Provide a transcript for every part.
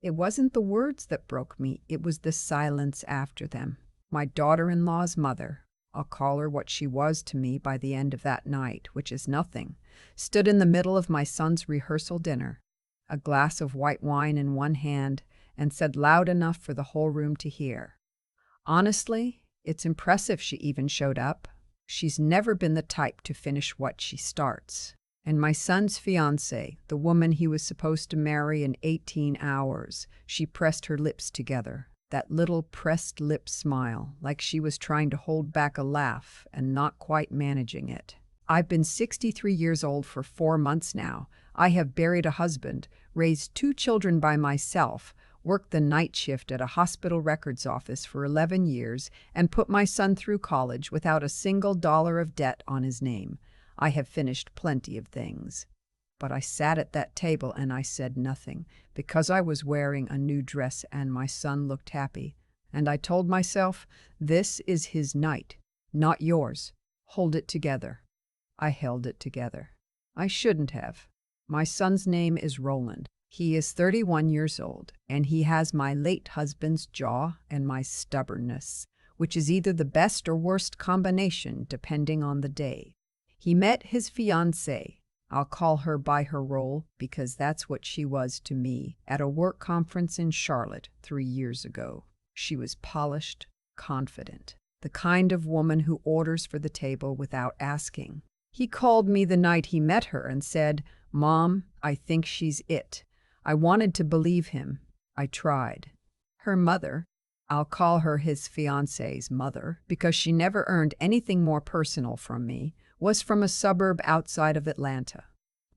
It wasn't the words that broke me, it was the silence after them. My daughter-in-law's mother, I'll call her what she was to me by the end of that night, which is nothing, stood in the middle of my son's rehearsal dinner, a glass of white wine in one hand, and said loud enough for the whole room to hear, "Honestly, it's impressive she even showed up. She's never been the type to finish what she starts." And my son's fiancée, the woman he was supposed to marry in 18 hours, she pressed her lips together, that little pressed lip smile, like she was trying to hold back a laugh and not quite managing it. I've been 63 years old for 4 months now. I have buried a husband, raised 2 children by myself, worked the night shift at a hospital records office for 11 years, and put my son through college without a single dollar of debt on his name. I have finished plenty of things. But I sat at that table and I said nothing, because I was wearing a new dress and my son looked happy. And I told myself, this is his night, not yours. Hold it together. I held it together. I shouldn't have. My son's name is Roland. He is 31 years old, and he has my late husband's jaw and my stubbornness, which is either the best or worst combination depending on the day. He met his fiancée, I'll call her by her role because that's what she was to me, at a work conference in Charlotte 3 years ago. She was polished, confident, the kind of woman who orders for the table without asking. He called me the night he met her and said, "Mom, I think she's it." I wanted to believe him. I tried. Her mother, I'll call her his fiancée's mother because she never earned anything more personal from me, was from a suburb outside of Atlanta.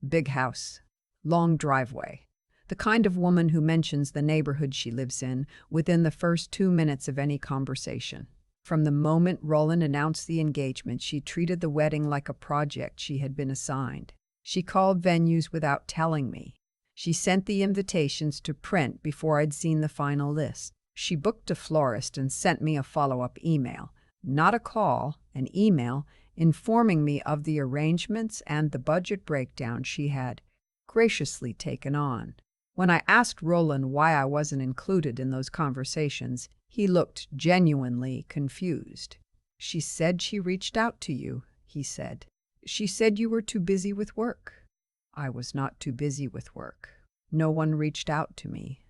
Big house, long driveway. The kind of woman who mentions the neighborhood she lives in within the first 2 minutes of any conversation. From the moment Roland announced the engagement, she treated the wedding like a project she had been assigned. She called venues without telling me. She sent the invitations to print before I'd seen the final list. She booked a florist and sent me a follow-up email. Not a call, an email, informing me of the arrangements and the budget breakdown she had graciously taken on. When I asked Roland why I wasn't included in those conversations, he looked genuinely confused. "She said she reached out to you," he said. "She said you were too busy with work." I was not too busy with work. No one reached out to me.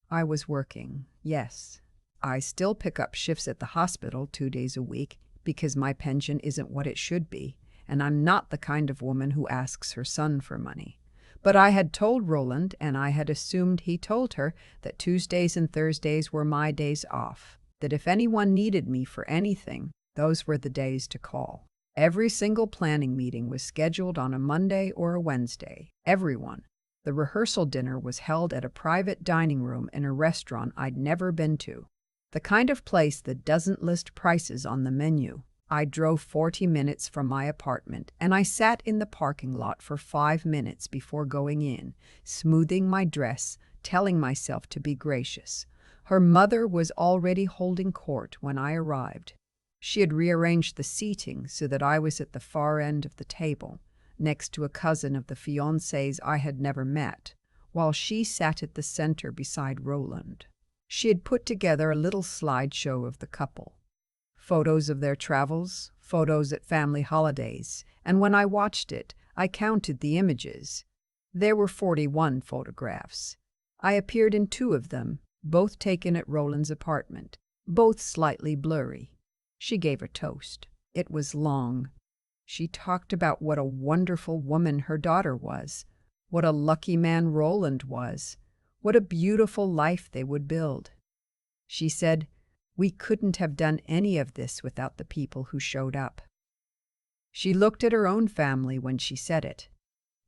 I was working, yes. I still pick up shifts at the hospital 2 days a week because my pension isn't what it should be, and I'm not the kind of woman who asks her son for money. But I had told Roland, and I had assumed he told her, that Tuesdays and Thursdays were my days off, that if anyone needed me for anything, those were the days to call. Every single planning meeting was scheduled on a Monday or a Wednesday. Everyone. The rehearsal dinner was held at a private dining room in a restaurant I'd never been to. The kind of place that doesn't list prices on the menu. I drove 40 minutes from my apartment, and I sat in the parking lot for 5 minutes before going in, smoothing my dress, telling myself to be gracious. Her mother was already holding court when I arrived. She had rearranged the seating so that I was at the far end of the table, next to a cousin of the fiancé's I had never met, while she sat at the center beside Roland. She had put together a little slideshow of the couple. Photos of their travels, photos at family holidays, and when I watched it, I counted the images. There were 41 photographs. I appeared in 2 of them, both taken at Roland's apartment, both slightly blurry. She gave a toast. It was long. She talked about what a wonderful woman her daughter was, what a lucky man Roland was, what a beautiful life they would build. She said, "We couldn't have done any of this without the people who showed up." She looked at her own family when she said it,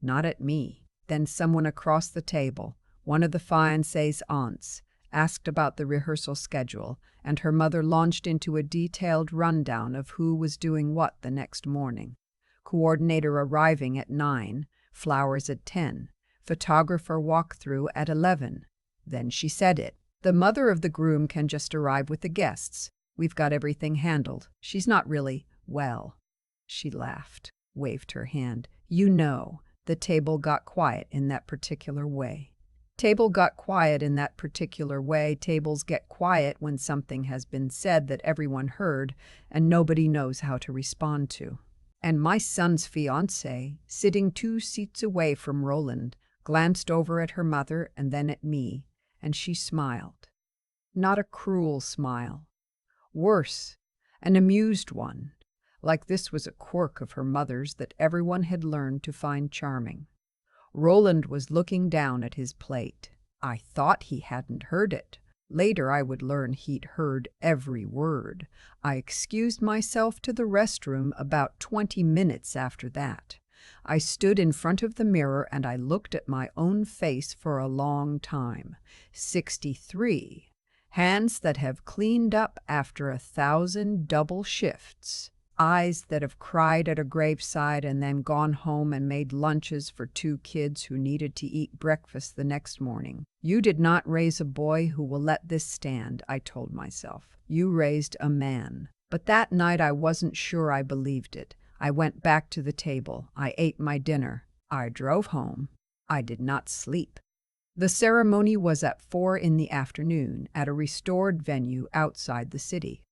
not at me. Then someone across the table, one of the fiancée's aunts, asked about the rehearsal schedule, and her mother launched into a detailed rundown of who was doing what the next morning. Coordinator arriving at 9, flowers at 10, photographer walkthrough at 11. Then she said it. "The mother of the groom can just arrive with the guests. We've got everything handled. She's not really well." She laughed, waved her hand. You know, the table got quiet in that particular way. Table got quiet in that particular way. Tables get quiet when something has been said that everyone heard and nobody knows how to respond to. And my son's fiancée, sitting 2 seats away from Roland, glanced over at her mother and then at me, and she smiled. Not a cruel smile. Worse, an amused one, like this was a quirk of her mother's that everyone had learned to find charming. Roland was looking down at his plate. I thought he hadn't heard it. Later I would learn he'd heard every word. I excused myself to the restroom about 20 minutes after that. I stood in front of the mirror and I looked at my own face for a long time. 63. Hands that have cleaned up after 1,000 double shifts. Eyes that have cried at a graveside and then gone home and made lunches for 2 kids who needed to eat breakfast the next morning. You did not raise a boy who will let this stand, I told myself. You raised a man. But that night I wasn't sure I believed it. I went back to the table. I ate my dinner. I drove home. I did not sleep. The ceremony was at 4 in the afternoon at a restored venue outside the city.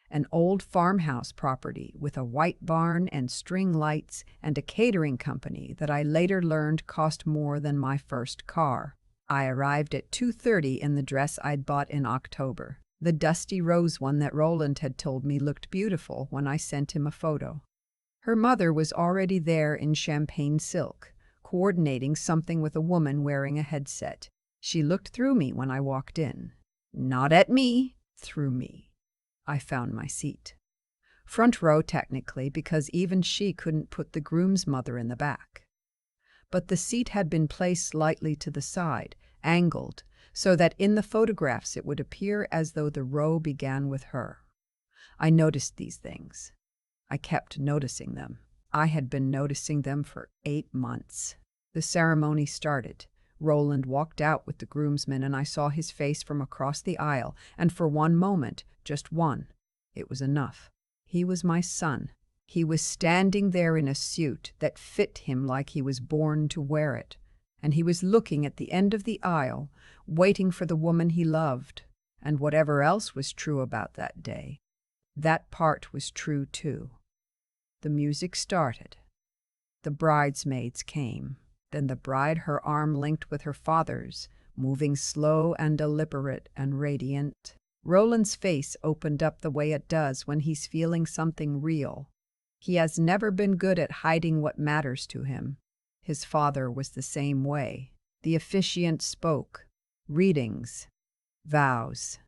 An old farmhouse property with a white barn and string lights and a catering company that I later learned cost more than my first car. I arrived at 2:30 in the dress I'd bought in October, the dusty rose one that Roland had told me looked beautiful when I sent him a photo. Her mother was already there in champagne silk, coordinating something with a woman wearing a headset. She looked through me when I walked in. Not at me, through me. I found my seat. Front row, technically, because even she couldn't put the groom's mother in the back. But the seat had been placed slightly to the side, angled, so that in the photographs it would appear as though the row began with her. I noticed these things. I kept noticing them. I had been noticing them for 8 months. The ceremony started. Roland walked out with the groomsmen and I saw his face from across the aisle, and for one moment, just one, it was enough. He was my son. He was standing there in a suit that fit him like he was born to wear it, and he was looking at the end of the aisle, waiting for the woman he loved. And whatever else was true about that day, that part was true too. The music started. The bridesmaids came. Then the bride, her arm linked with her father's, moving slow and deliberate and radiant. Roland's face opened up the way it does when he's feeling something real. He has never been good at hiding what matters to him. His father was the same way. The officiant spoke. Readings. Vows.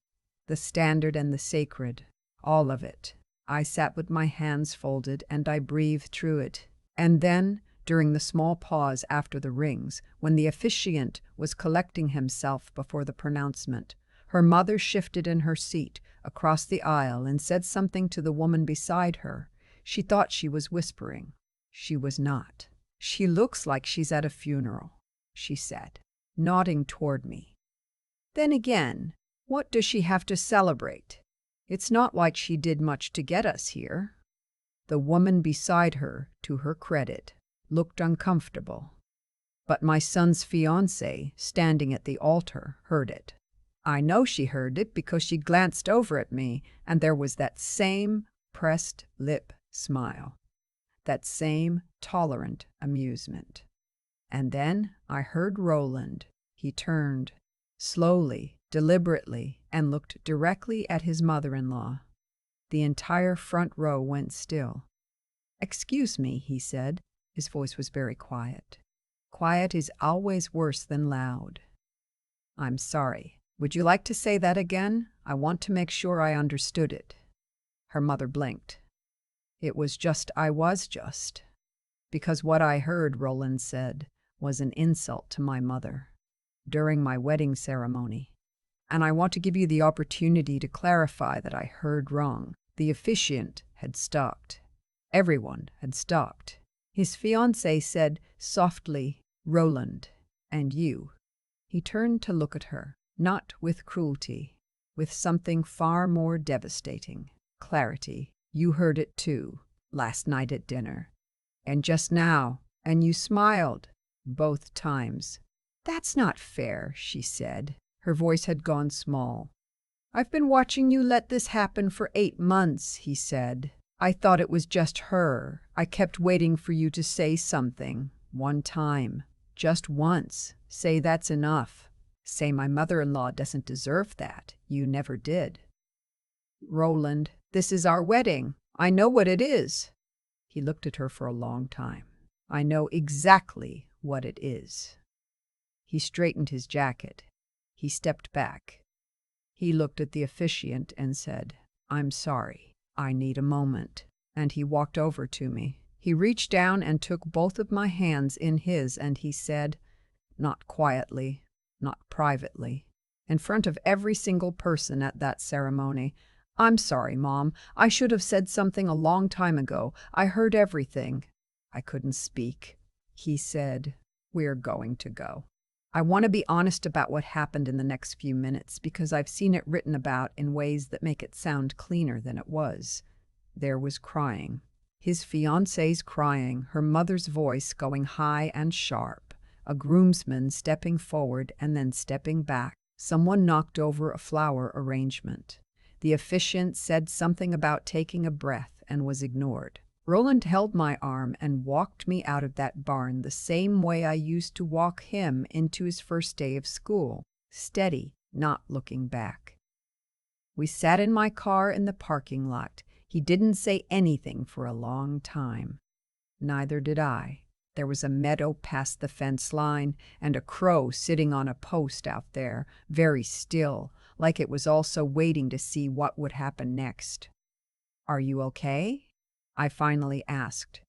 The standard and the sacred. All of it. I sat with my hands folded and I breathed through it. And then, during the small pause after the rings, when the officiant was collecting himself before the pronouncement, her mother shifted in her seat across the aisle and said something to the woman beside her. She thought she was whispering. She was not. She looks like she's at a funeral, she said, nodding toward me. Then again, what does she have to celebrate? It's not like she did much to get us here. The woman beside her, to her credit, looked uncomfortable. But my son's fiancée, standing at the altar, heard it. I know she heard it because she glanced over at me, and there was that same pressed lip smile, that same tolerant amusement. And then I heard Roland. He turned, slowly, deliberately, and looked directly at his mother-in-law. The entire front row went still. "Excuse me," he said. His voice was very quiet. Quiet is always worse than loud. "I'm sorry. Would you like to say that again? I want to make sure I understood it." Her mother blinked. "It was just I was just. Because what I heard," Roland said, "was an insult to my mother during my wedding ceremony. And I want to give you the opportunity to clarify that I heard wrong." The officiant had stopped. Everyone had stopped. His fiancée said softly, "Roland, and you." He turned to look at her, not with cruelty, with something far more devastating. "Clarity. You heard it too, last night at dinner. And just now, and you smiled, both times. "That's not fair," she said. Her voice had gone small. "I've been watching you let this happen for 8 months," he said. "I thought it was just her. I kept waiting for you to say something. One time. Just once. Say that's enough. Say my mother-in-law doesn't deserve that. You never did." "Roland, this is our wedding. I know what it is." He looked at her for a long time. "I know exactly what it is." He straightened his jacket. He stepped back. He looked at the officiant and said, "I'm sorry. I need a moment." And he walked over to me. He reached down and took both of my hands in his, and he said, not quietly, not privately, in front of every single person at that ceremony, "I'm sorry, Mom. I should have said something a long time ago. I heard everything." I couldn't speak. He said, "We're going to go. I want to be honest about what happened in the next few minutes because I've seen it written about in ways that make it sound cleaner than it was." There was crying. His fiancée's crying, her mother's voice going high and sharp, a groomsman stepping forward and then stepping back. Someone knocked over a flower arrangement. The officiant said something about taking a breath and was ignored. Roland held my arm and walked me out of that barn the same way I used to walk him into his first day of school, steady, not looking back. We sat in my car in the parking lot. He didn't say anything for a long time. Neither did I. There was a meadow past the fence line and a crow sitting on a post out there, very still, like it was also waiting to see what would happen next. "Are you okay?" I finally asked.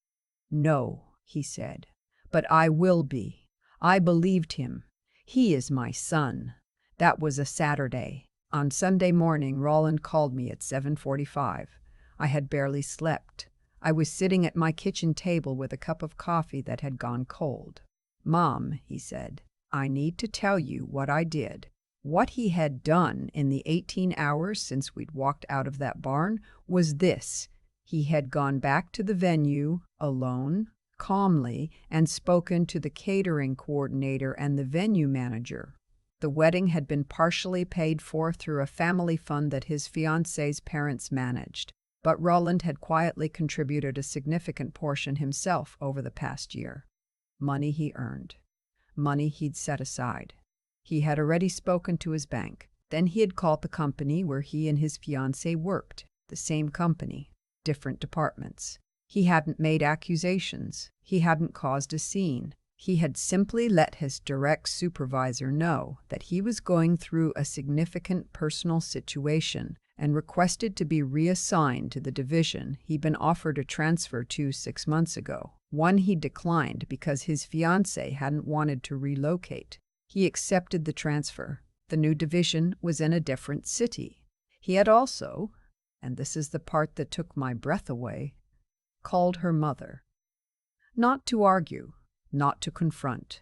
"No," he said, "but I will be. I believed him. He is my son." That was a Saturday. On Sunday morning, Roland called me at 7:45. I had barely slept. I was sitting at my kitchen table with a cup of coffee that had gone cold. "Mom," he said, "I need to tell you what I did." What he had done in the 18 hours since we'd walked out of that barn was this. He had gone back to the venue, alone, calmly, and spoken to the catering coordinator and the venue manager. The wedding had been partially paid for through a family fund that his fiancée's parents managed, but Roland had quietly contributed a significant portion himself over the past year. Money he earned. Money he'd set aside. He had already spoken to his bank. Then he had called the company where he and his fiancée worked, the same company, different departments. He hadn't made accusations. He hadn't caused a scene. He had simply let his direct supervisor know that he was going through a significant personal situation and requested to be reassigned to the division he'd been offered a transfer to 6 months ago, one he declined because his fiancée hadn't wanted to relocate. He accepted the transfer. The new division was in a different city. He had also, and this is the part that took my breath away, called her mother. Not to argue, not to confront,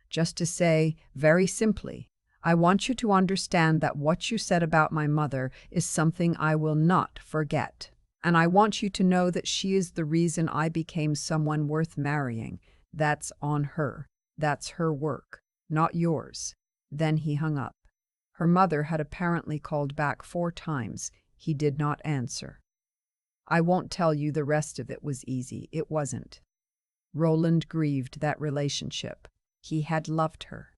just to say, very simply, "I want you to understand that what you said about my mother is something I will not forget. And I want you to know that she is the reason I became someone worth marrying. That's on her. That's her work, not yours." Then he hung up. Her mother had apparently called back 4 times. He did not answer. I won't tell you the rest of it was easy. It wasn't. Roland grieved that relationship. He had loved her.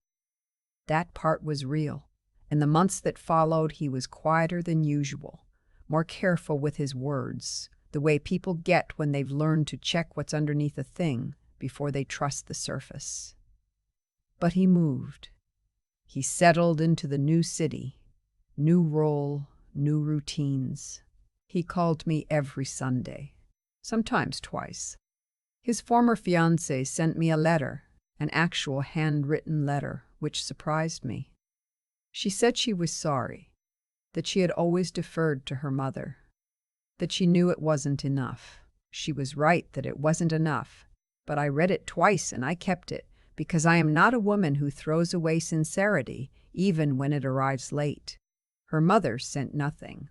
That part was real. In the months that followed, he was quieter than usual, more careful with his words, the way people get when they've learned to check what's underneath a thing before they trust the surface. But he moved. He settled into the new city, new role, new routines. He called me every Sunday, sometimes twice. His former fiancée sent me a letter, an actual handwritten letter, which surprised me. She said she was sorry, that she had always deferred to her mother, that she knew it wasn't enough. She was right that it wasn't enough, but I read it twice and I kept it, because I am not a woman who throws away sincerity, even when it arrives late. Her mother sent nothing.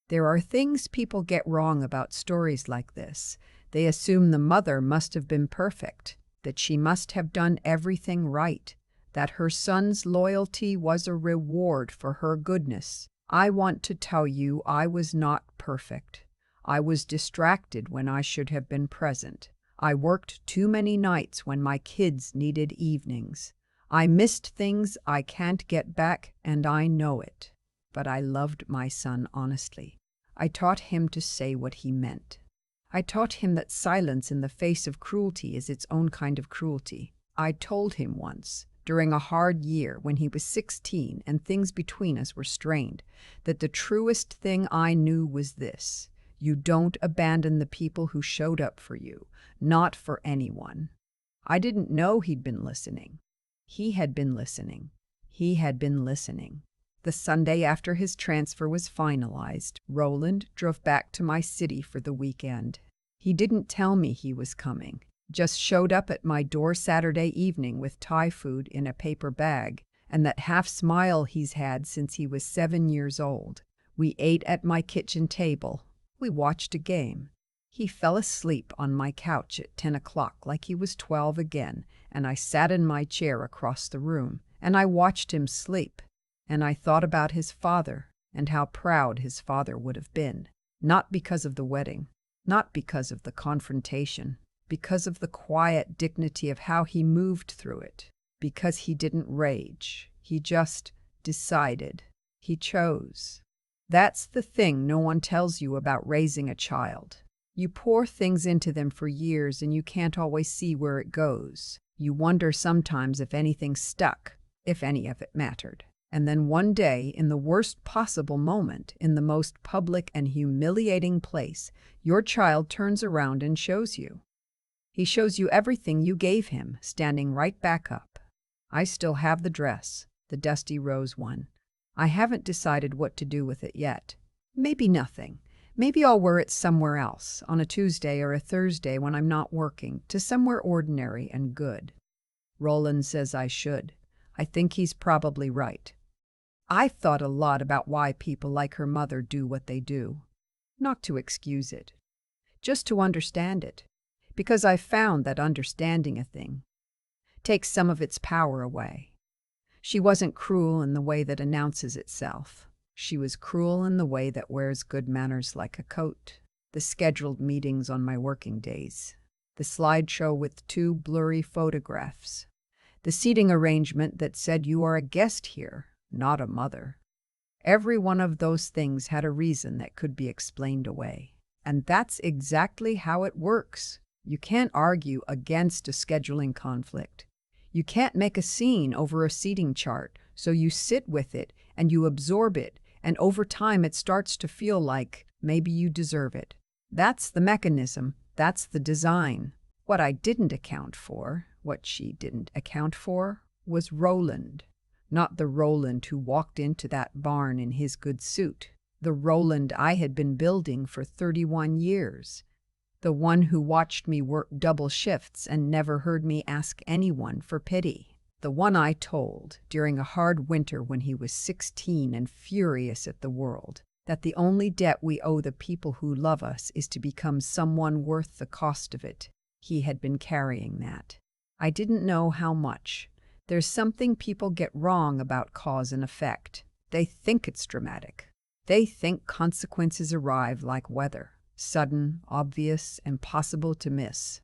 There are things people get wrong about stories like this. They assume the mother must have been perfect, that she must have done everything right. that her son's loyalty was a reward for her goodness. I want to tell you I was not perfect. I was distracted when I should have been present. I worked too many nights when my kids needed evenings. I missed things I can't get back, and I know it. But I loved my son honestly. I taught him to say what he meant. I taught him that silence in the face of cruelty is its own kind of cruelty. I told him once, during a hard year when he was 16 and things between us were strained, that the truest thing I knew was this: you don't abandon the people who showed up for you, not for anyone. I didn't know he'd been listening. He had been listening. He had been listening. The Sunday after his transfer was finalized, Roland drove back to my city for the weekend. He didn't tell me he was coming, just showed up at my door Saturday evening with Thai food in a paper bag and that half smile he's had since he was 7 years old. We ate at my kitchen table. We watched a game. He fell asleep on my couch at 10 o'clock like he was 12 again, and I sat in my chair across the room, and I watched him sleep. And I thought about his father and how proud his father would have been, not because of the wedding, not because of the confrontation, because of the quiet dignity of how he moved through it, because he didn't rage. He just decided. He chose. That's the thing no one tells you about raising a child. You pour things into them for years and you can't always see where it goes. You wonder sometimes if anything stuck, if any of it mattered. And then one day, in the worst possible moment, in the most public and humiliating place, your child turns around and shows you. He shows you everything you gave him, standing right back up. I still have the dress, the dusty rose one. I haven't decided what to do with it yet. Maybe nothing. Maybe I'll wear it somewhere else, on a Tuesday or a Thursday when I'm not working, to somewhere ordinary and good. Roland says I should. I think he's probably right. I've thought a lot about why people like her mother do what they do. Not to excuse it, just to understand it, because I've found that understanding a thing takes some of its power away. She wasn't cruel in the way that announces itself. She was cruel in the way that wears good manners like a coat. The scheduled meetings on my working days, the slideshow with 2 blurry photographs, the seating arrangement that said you are a guest here, not a mother. Every one of those things had a reason that could be explained away. And that's exactly how it works. You can't argue against a scheduling conflict. You can't make a scene over a seating chart, so you sit with it and you absorb it, and over time it starts to feel like maybe you deserve it. That's the mechanism. That's the design. What I didn't account for, what she didn't account for, was Roland. Not the Roland who walked into that barn in his good suit. The Roland I had been building for 31 years. The one who watched me work double shifts and never heard me ask anyone for pity. The one I told, during a hard winter when he was 16 and furious at the world, that the only debt we owe the people who love us is to become someone worth the cost of it. He had been carrying that. I didn't know how much. There's something people get wrong about cause and effect. They think it's dramatic. They think consequences arrive like weather, sudden, obvious, impossible to miss.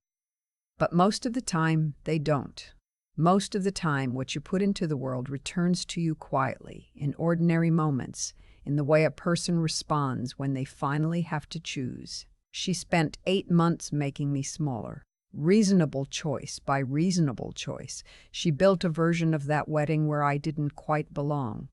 But most of the time, they don't. Most of the time, what you put into the world returns to you quietly, in ordinary moments, in the way a person responds when they finally have to choose. She spent 8 months making me smaller. Reasonable choice by reasonable choice. She built a version of that wedding where I didn't quite belong.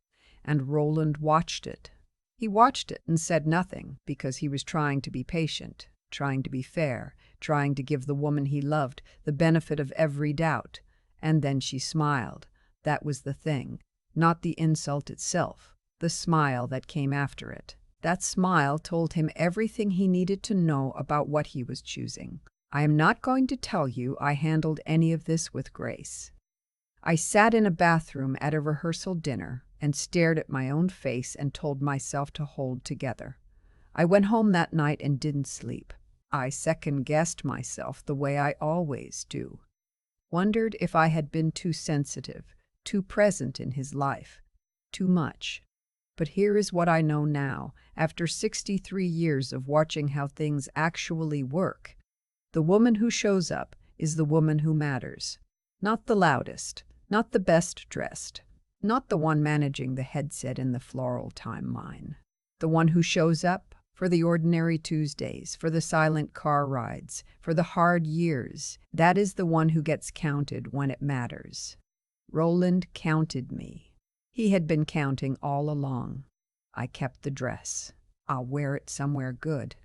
And Roland watched it. He watched it and said nothing because he was trying to be patient, trying to be fair, trying to give the woman he loved the benefit of every doubt. And then she smiled. That was the thing, not the insult itself, the smile that came after it. That smile told him everything he needed to know about what he was choosing. I am not going to tell you I handled any of this with grace. I sat in a bathroom at a rehearsal dinner and stared at my own face and told myself to hold together. I went home that night and didn't sleep. I second-guessed myself the way I always do. Wondered if I had been too sensitive, too present in his life, too much. But here is what I know now, after 63 years of watching how things actually work. The woman who shows up is the woman who matters. Not the loudest, not the best dressed, not the one managing the headset in the floral timeline. The one who shows up for the ordinary Tuesdays, for the silent car rides, for the hard years. That is the one who gets counted when it matters. Roland counted me. He had been counting all along. I kept the dress. I'll wear it somewhere good.